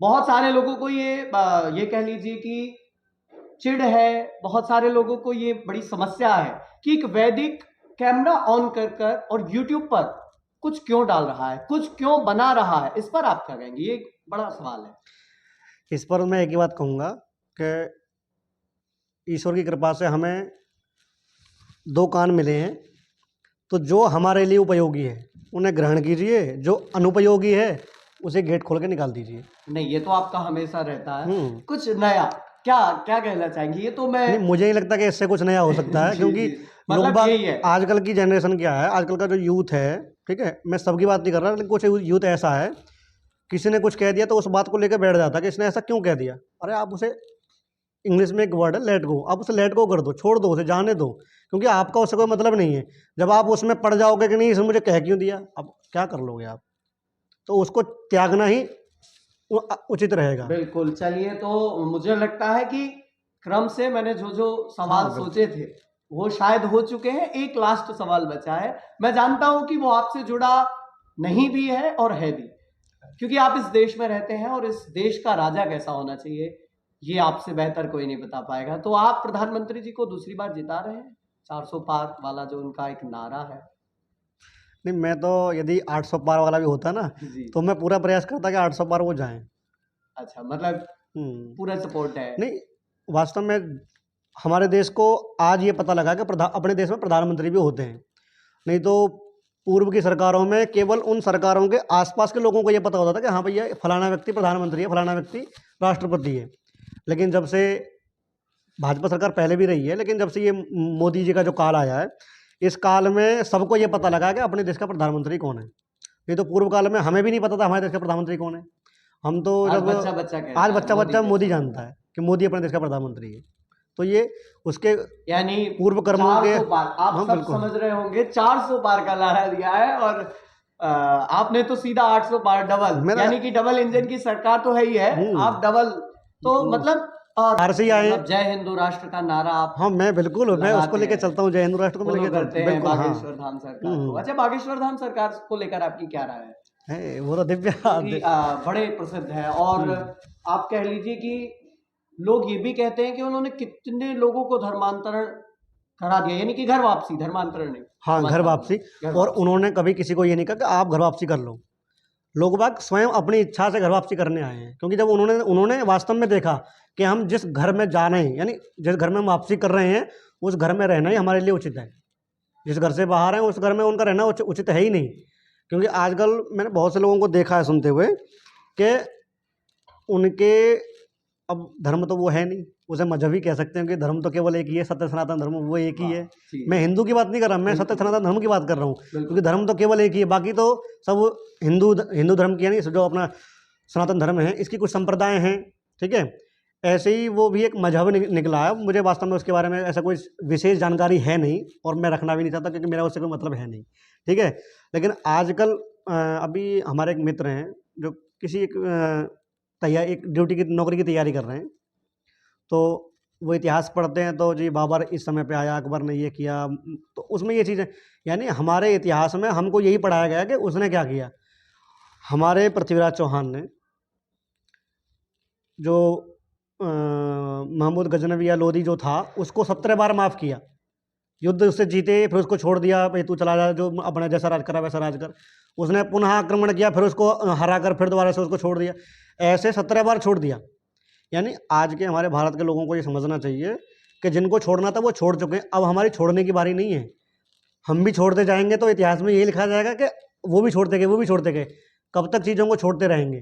बहुत सारे लोगों को ये कह लीजिए कि चिढ़ है, बहुत सारे लोगों को ये बड़ी समस्या है कि एक वैदिक कैमरा ऑन कर कर और यूट्यूब पर कुछ क्यों डाल रहा है, कुछ क्यों बना रहा है, इस पर आप क्या कहेंगे? ये एक बड़ा सवाल है। इस पर मैं एक ही बात कहूँगा कि ईश्वर की कृपा से हमें 2 कान मिले हैं, तो जो हमारे लिए उपयोगी है, उन्हें ग्रहण कीजिए, जो अनुपयोगी है, उसे गेट खोल के निकाल दीजिए। नहीं, ये तो आपका हमेशा रहता है। हुँ। कुछ नया क्या क्या कहना चाहेंगे? ये तो मैं नहीं, मुझे नहीं लगता कि इससे कुछ नया हो सकता है, जी, क्योंकि जी। लोग मतलब बाग यही है। आजकल की जनरेशन क्या है, आजकल का जो यूथ है, ठीक है? मैं सबकी बात नहीं कर रहा, लेकिन कुछ यूथ ऐसा है, किसी ने कुछ कह दिया तो उस बात को लेके बैठ जाता है कि इसने ऐसा क्यों कह दिया? अरे आप उसे, इंग्लिश में एक वर्ड है लेट गो, आप उसे लेट गो कर दो, छोड़ दो, उसे जाने दो, क्योंकि आपका उससे कोई मतलब नहीं है। जब आप उसमें पड़ जाओगे कि नहीं इसने मुझे कह क्यों दिया, अब क्या कर लोगे आप? तो उसको त्यागना ही उचित रहेगा। बिल्कुल, चलिए तो मुझे लगता है कि क्रम से मैंने जो सवाल हाँ, बिल्कुल। सोचे थे, वो शायद हो चुके हैं। एक लास्ट सवाल बचा है। मैं जानता हूँ कि वो आपसे जुड़ा नहीं भी है और है भी, क्योंकि आप इस देश में रहते हैं और इस देश का राजा कैसा होना चाहिए, ये आपसे बेहतर कोई नहीं बता पाएगा। तो आप प्रधानमंत्री जी को दूसरी बार जिता रहे हैं, 400 पार वाला जो उनका एक नारा है। नहीं, मैं तो यदि 800 पार वाला भी होता ना, जी, तो मैं पूरा प्रयास करता कि 800 पार वो जाएँ। अच्छा मतलब हुँ। पूरा सपोर्ट है। नहीं, वास्तव में हमारे देश को आज ये पता लगा कि अपने देश में प्रधानमंत्री भी होते हैं। नहीं तो पूर्व की सरकारों में केवल उन सरकारों के आस-पास के लोगों को ये पता होता था कि हाँ भैया फलाना व्यक्ति प्रधानमंत्री है, फलाना व्यक्ति राष्ट्रपति है। लेकिन जब से भाजपा सरकार पहले भी रही है, लेकिन जब से ये मोदी जी का जो काल आया है, इस काल में सबको ये पता लगा कि अपने देश का प्रधानमंत्री कौन है। नहीं तो पूर्व काल में हमें भी नहीं पता था हमारे देश का प्रधानमंत्री कौन है। हम तो आज जब बच्चा-बच्चा आज कहता है मोदी बच्चा-बच्चा मोदी जैसा जानता होगा। है कि मोदी अपने देश का प्रधानमंत्री है। तो ये उसके यानी पूर्व कर्मों के। 400 पार, आप हाँ, सब बिल्कुल। समझ रहे होंगे, 400 पार का नारा दिया है और आपने तो सीधा 800 पार डबल, मेरा यानी कि डबल इंजन की सरकार तो है ही है, आप हुँ, डबल तो वो मतलब और बाहर से ही आए हैं। मतलब जय हिंदू राष्ट्र का नारा आप हाँ, मैं बिल्कुल, मैं उसको लगाते लेके हैं, चलता हूँ, जय हिंद राष्ट्र को मैं फॉलो लेके करते चलता हैं बिल्कुल, हाँ। बागेश्वर धाम हुँ, सरकार को। हुँ। अच्छा, बागेश्वर धाम सरकार को लेकर आपकी क्या राय है? वो तो दिव्य क्योंकि बड़े प्रसिद्ध है और हुँ। आप कह लीजिए कि लोग ये भी कहते हैं कि उन्होंने कितने लोगों को धर्मांतरण करा दिया, यानी कि घर वापसी, धर्मांतरण नहीं, हाँ, क्षमा घर चाहूँगा, वापसी। घर और वापसी। उन्होंने कभी किसी को ये नहीं कहा कि आप घर वापसी कर लो। लोग बाग स्वयं अपनी इच्छा से घर वापसी करने आए हैं, क्योंकि जब उन्होंने उन्होंने वास्तव में देखा कि हम जिस घर में जा रहे हैं, यानी जिस घर में हम वापसी कर रहे हैं, उस घर में रहना ही हमारे लिए उचित है। जिस घर से बाहर हैं, उस घर में उनका रहना उचित है ही नहीं। क्योंकि आजकल मैंने बहुत से लोगों को देखा है सुनते हुए कि उनके, अब धर्म तो वो है नहीं, उसे मज़हब ही कह सकते हैं कि धर्म तो केवल एक ही है, सत्य सनातन धर्म वो एक ही वाह! है। जी, मैं जी। हिंदू की बात नहीं कर रहा, मैं सत्य बिल्कुल, सनातन बिल्कुल। धर्म की बात कर रहा हूँ, क्योंकि बिल्कुल। धर्म तो केवल एक ही है, बाकी तो सब हिंदू धर्म की, यानी जो अपना सनातन धर्म है, इसकी कुछ संप्रदाय हैं, ठीक है? ऐसे ही वो भी एक मज़हब निकला है। मुझे वास्तव में उसके बारे में ऐसा कोई विशेष जानकारी है नहीं, और मैं रखना भी नहीं चाहता, क्योंकि मेरा उससे कोई मतलब है नहीं, ठीक है? लेकिन आजकल अभी हमारे एक मित्र हैं, जो किसी एक एक ड्यूटी की नौकरी की तैयारी कर रहे हैं। तो वो इतिहास पढ़ते हैं तो जी बाबर इस समय पे आया, अकबर ने ये किया, तो उसमें ये चीज़ें, यानी हमारे इतिहास में हमको यही पढ़ाया गया कि उसने क्या किया। हमारे पृथ्वीराज चौहान ने जो महमूद गजनवी या लोधी जो था, उसको 17 बार माफ़ किया। युद्ध उससे जीते, फिर उसको छोड़ दिया, भाई तू चला जा, जो अपने जैसा राज करा वैसा राज कर। उसने पुनः आक्रमण किया, फिर उसको हरा कर फिर दोबारा से उसको छोड़ दिया। ऐसे 17 बार छोड़ दिया। यानी आज के हमारे भारत के लोगों को ये समझना चाहिए कि जिनको छोड़ना था वो छोड़ चुके हैं, अब हमारी छोड़ने की बारी नहीं है। हम भी छोड़ते जाएँगे तो इतिहास में यही लिखा जाएगा कि वो भी छोड़ते गए, वो भी छोड़ते गए। कब तक चीज़ों को छोड़ते रहेंगे?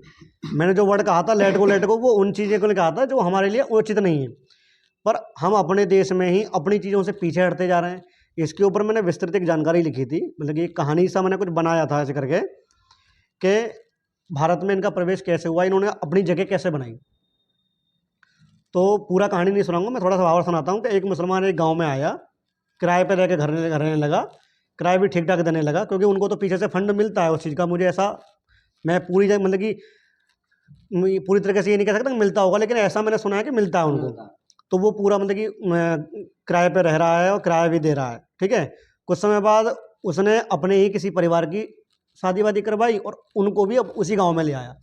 मैंने जो वर्ड कहा था लेट गो, वो उन चीज़ों को लिए कहा था जो हमारे लिए उचित नहीं है। पर हम अपने देश में ही अपनी चीज़ों से पीछे हटते जा रहे हैं। इसके ऊपर मैंने विस्तृत एक जानकारी लिखी थी, मतलब कि एक कहानी सा मैंने कुछ बनाया था ऐसे करके, कि भारत में इनका प्रवेश कैसे हुआ, इन्होंने अपनी जगह कैसे बनाई। तो पूरा कहानी नहीं सुनाऊँगा, मैं थोड़ा-सा भावार्थ सुनाता हूँ कि एक मुसलमान एक गाँव में आया, किराए पे रह के घर रहने लगा, किराया भी ठीक-ठाक देने लगा, क्योंकि उनको तो पीछे से फंड मिलता है उस चीज़ का। मुझे ऐसा, मैं पूरी जगह मतलब कि पूरी तरीके से ये नहीं कह सकता कि मिलता होगा, लेकिन ऐसा मैंने सुना है कि मिलता है उनको। मिलता। तो वो पूरा मतलब कि किराए पे रह रहा है और किराया भी दे रहा है, ठीक है? कुछ समय बाद उसने अपने ही किसी परिवार की शादी-वादी करवाई और उनको भी अब उसी गाँव में ले आया।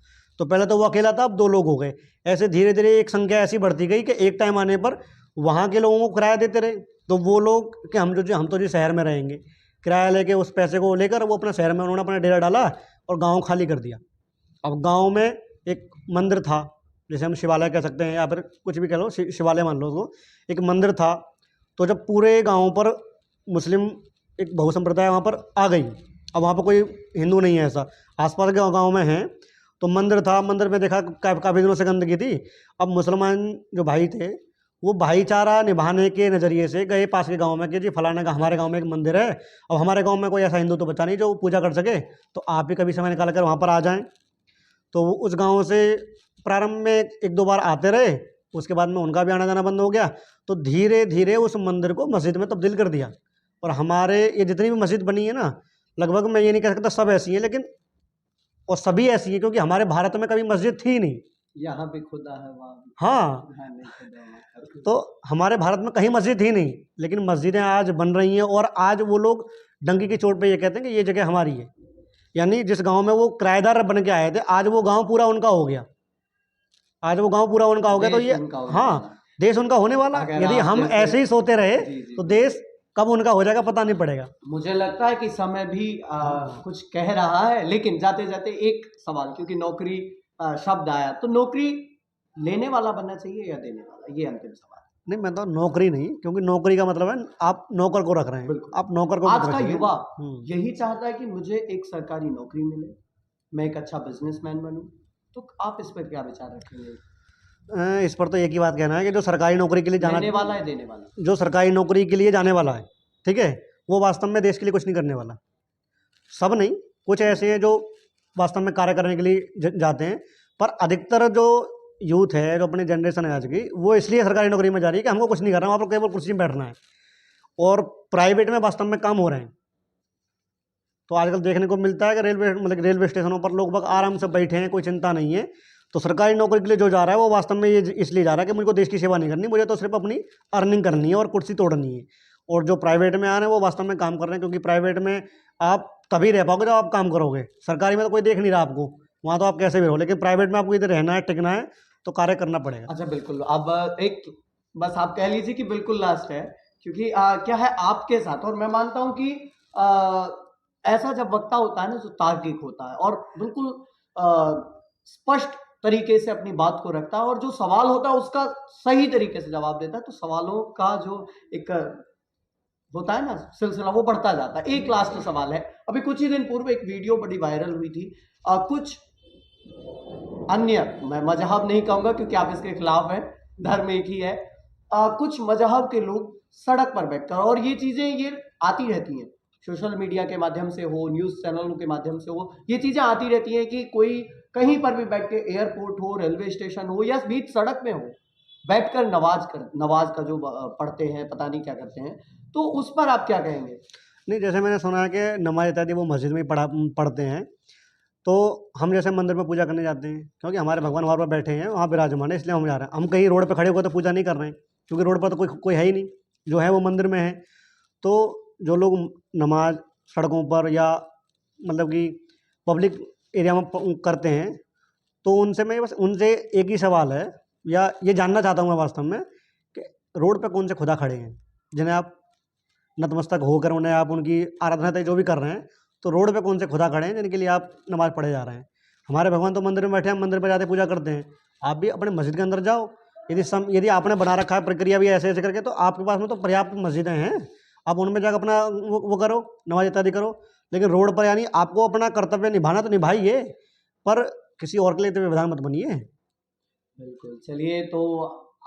तो पहले तो वो अकेला था, अब 2 लोग हो गए। ऐसे धीरे धीरे एक संख्या ऐसी बढ़ती गई कि एक टाइम आने पर वहाँ के लोगों को किराया देते रहे। तो वो लोग कि हम तो जी शहर में रहेंगे, किराया लेके उस पैसे को लेकर वो अपना शहर में उन्होंने अपना डेरा डाला और गाँव खाली कर दिया। अब गाँव में एक मंदिर था, जैसे हम शिवालय कह सकते हैं या फिर कुछ भी कह लो, शिवालय मान लो उसको, एक मंदिर था। तो जब पूरे गाँव पर मुस्लिम एक बहुसंप्रदाय वहाँ पर आ गई, अब वहाँ पर कोई हिंदू नहीं है ऐसा, आसपास के गाँव में हैं, तो मंदिर था, मंदिर में देखा काफ़ी दिनों से गंदगी थी। अब मुसलमान जो भाई थे वो भाईचारा निभाने के नज़रिए से गए पास के गांव में कि जी फलाने का हमारे गांव में एक मंदिर है, अब हमारे गांव में कोई ऐसा हिंदू तो बचा नहीं जो पूजा कर सके, तो आप भी कभी समय निकाल कर वहाँ पर आ जाएं। तो वो उस गांव से प्रारंभ में 1-2 बार आते रहे, उसके बाद में उनका भी आना जाना बंद हो गया। तो धीरे धीरे उस मंदिर को मस्जिद में तब्दील कर दिया। और हमारे ये जितनी भी मस्जिद बनी है ना, लगभग मैं ये नहीं कह सकता सब ऐसी हैं, लेकिन और सभी ऐसी है क्योंकि हमारे भारत में कभी मस्जिद थी नहीं। यहाँ भी खुदा है, वहाँ भी हाँ, नहीं खुदा है। तो हमारे भारत में कहीं मस्जिद थी नहीं, लेकिन मस्जिदें आज बन रही हैं और आज वो लोग डंकी की चोट पे ये कहते हैं कि ये जगह हमारी है। यानी जिस गांव में वो किराएदार बन के आए थे, आज वो गांव पूरा उनका हो गया। आज वो गांव पूरा उनका हो गया। तो देश ये उनका होने हाँ, वाला। देश उनका होने वाला। अगर यदि आप हम जैसे- ऐसे ही सोते रहे जी, जी, तो जी। देश कब उनका हो जाएगा पता नहीं पड़ेगा। मुझे लगता है कि समय भी कुछ कह रहा है, लेकिन जाते जाते एक सवाल, क्योंकि नौकरी शब्द आया, तो नौकरी लेने वाला बनना चाहिए या देने वाला, ये अंतिम सवाल। नहीं, मैं तो नौकरी नहीं, क्योंकि नौकरी का मतलब है आप नौकर को रख रहे हैं, बिल्कुल। आप नौकर को आज मत का रखिए। युवा हम्म। यही चाहता है कि मुझे एक सरकारी नौकरी मिले, मैं एक अच्छा बिजनेसमैन बनूं, तो आप इस पर क्या विचार रखेंगे? इस पर तो एक ही बात कहना है कि जो सरकारी नौकरी के लिए लेने वाला है, देने वाला? जो सरकारी नौकरी के लिए जाने वाला है, ठीक है, वो वास्तव में देश के लिए कुछ नहीं करने वाला। सब नहीं, कुछ ऐसे हैं जो वास्तव में कार्य करने के लिए जाते हैं, पर अधिकतर जो यूथ है, जो अपनी जनरेशन है आज की, वो इसलिए सरकारी नौकरी में जा रही है कि हमको कुछ नहीं करना, वहाँ पर केवल कुर्सी में बैठना है। और प्राइवेट में वास्तव में काम हो रहे हैं। तो आजकल देखने को मिलता है कि रेलवे स्टेशनों पर लोग बाग आराम से बैठे हैं, कोई चिंता नहीं है। तो सरकारी नौकरी के लिए जो जा रहा है वो वास्तव में ये इसलिए जा रहा है कि मुझको देश की सेवा नहीं करनी, मुझे तो सिर्फ अपनी अर्निंग करनी है और कुर्सी तोड़नी है। और जो प्राइवेट में आ रहे हैं वो वास्तव में काम कर रहे हैं, क्योंकि प्राइवेट में आप तभी रह पाओगे जब आप काम करोगे। सरकारी में तो कोई देख नहीं रहा आपको, वहाँ तो आप कैसे भी रहो, लेकिन प्राइवेट में आपको इधर रहना है, टिकना है, तो कार्य करना पड़ेगा। अच्छा, बिल्कुल। अब एक बस आप कह लीजिए कि बिल्कुल लास्ट है, क्योंकि क्या है आपके साथ, और मैं मानता हूं कि ऐसा जब वक्ता होता है ना, जो तार्किक होता है और बिल्कुल स्पष्ट तरीके से अपनी बात को रखता है, और जो सवाल होता है उसका सही तरीके से जवाब देता है, तो सवालों का जो एक होता है ना सिलसिला, वो बढ़ता जाता है। एक लास्ट सवाल है, अभी कुछ ही दिन पूर्व एक वीडियो बड़ी वायरल हुई थी, कुछ अन्य, मैं मजहब नहीं कहूंगा क्योंकि आप इसके खिलाफ हैं, धर्म एक ही है, कुछ मजहब के लोग सड़क पर बैठकर, और ये चीजें ये आती रहती हैं सोशल मीडिया के माध्यम से हो, न्यूज चैनलों के माध्यम से हो, ये चीजें आती रहती हैं कि कोई कहीं पर भी बैठ के, एयरपोर्ट हो, रेलवे स्टेशन हो, या बीच सड़क में हो, बैठकर नवाज का जो पढ़ते हैं, पता नहीं क्या करते हैं, तो उस पर आप क्या कहेंगे? नहीं, जैसे मैंने सुना है कि नमाज इत्यादि वो मस्जिद में ही पढ़ते हैं, तो हम जैसे मंदिर में पूजा करने जाते हैं, क्योंकि हमारे भगवान वहाँ पर बैठे हैं, वहाँ विराजमान है, इसलिए हम जा रहे हैं। हम कहीं रोड पर खड़े होकर तो पूजा नहीं कर रहे हैं, क्योंकि रोड पर तो कोई है ही नहीं, जो है वो मंदिर में है। तो जो लोग नमाज सड़कों पर या मतलब कि पब्लिक एरिया में करते हैं, तो उनसे मैं बस उनसे एक ही सवाल है, या ये जानना चाहता हूँ मैं वास्तव में, कि रोड पे कौन से खुदा खड़े हैं जिन्हें आप नतमस्तक होकर उन्हें आप उनकी आराधना तक जो भी कर रहे हैं, तो रोड पे कौन से खुदा खड़े हैं जिनके लिए आप नमाज़ पढ़े जा रहे हैं? हमारे भगवान तो मंदिर में बैठे हैं, हम मंदिर पर जाते पूजा करते हैं। आप भी अपने मस्जिद के अंदर जाओ। यदि आपने बना रखा है प्रक्रिया भी ऐसे ऐसे करके, तो आपके पास में तो पर्याप्त मस्जिदें हैं, आप उनमें जाकर अपना वो करो, नमाज इत्यादि करो। लेकिन रोड पर यानी आपको अपना कर्तव्य निभाना तो निभाइए, पर किसी और के लिए तो विधान मत बनिए। बिल्कुल। चलिए, तो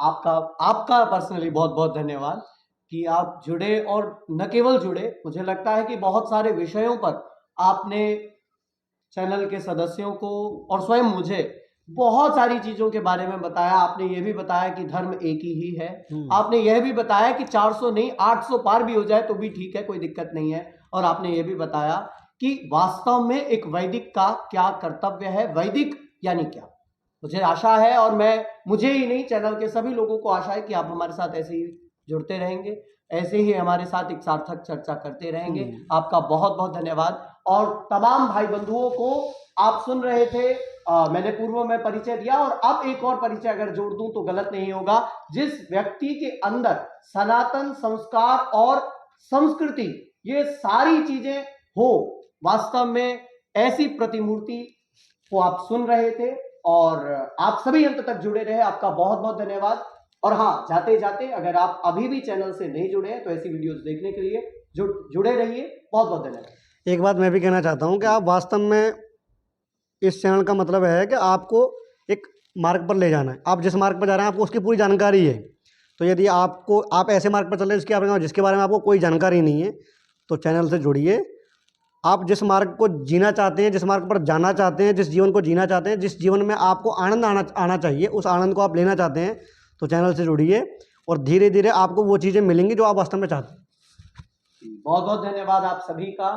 आपका पर्सनली बहुत बहुत धन्यवाद कि आप जुड़े, और न केवल जुड़े, मुझे लगता है कि बहुत सारे विषयों पर आपने चैनल के सदस्यों को और स्वयं मुझे बहुत सारी चीजों के बारे में बताया। आपने ये भी बताया कि धर्म एक ही है, आपने यह भी बताया कि 400 नहीं 800 पार भी हो जाए तो भी ठीक है, कोई दिक्कत नहीं है, और आपने ये भी बताया कि वास्तव में एक वैदिक का क्या कर्तव्य है, वैदिक यानी क्या। मुझे आशा है, और मुझे ही नहीं, चैनल के सभी लोगों को आशा है कि आप हमारे साथ ऐसे ही जुड़ते रहेंगे, ऐसे ही हमारे साथ एक सार्थक चर्चा करते रहेंगे। आपका बहुत बहुत धन्यवाद। और तमाम भाई बंधुओं को, आप सुन रहे थे मैंने पूर्व में परिचय दिया और अब एक और परिचय अगर जोड़ दूं तो गलत नहीं होगा। जिस व्यक्ति के अंदर सनातन संस्कार और संस्कृति ये सारी चीजें हो, वास्तव में ऐसी प्रतिमूर्ति को आप सुन रहे थे और आप सभी अंत तक जुड़े रहे, आपका बहुत बहुत धन्यवाद। और हाँ, जाते जाते अगर आप अभी भी चैनल से नहीं जुड़े हैं तो ऐसी वीडियोस देखने के लिए जुड़े रहिए। बहुत बहुत धन्यवाद। एक बात मैं भी कहना चाहता हूँ कि आप वास्तव में इस चैनल का मतलब है कि आपको एक मार्ग पर ले जाना है। आप जिस मार्ग पर जा रहे हैं आपको उसकी पूरी जानकारी है। तो यदि आप ऐसे मार्ग पर चल रहे हैं जिसके बारे में आपको कोई जानकारी नहीं है तो चैनल से जुड़िए। आप जिस मार्ग को जीना चाहते हैं, जिस मार्ग पर जाना चाहते हैं, जिस जीवन को जीना चाहते हैं, जिस जीवन में आपको आनंद आना चाहिए, उस आनंद को आप लेना चाहते हैं तो चैनल से जुड़िए और धीरे धीरे आपको वो चीज़ें मिलेंगी जो आप वास्तव में चाहते हैं। बहुत बहुत धन्यवाद आप सभी का।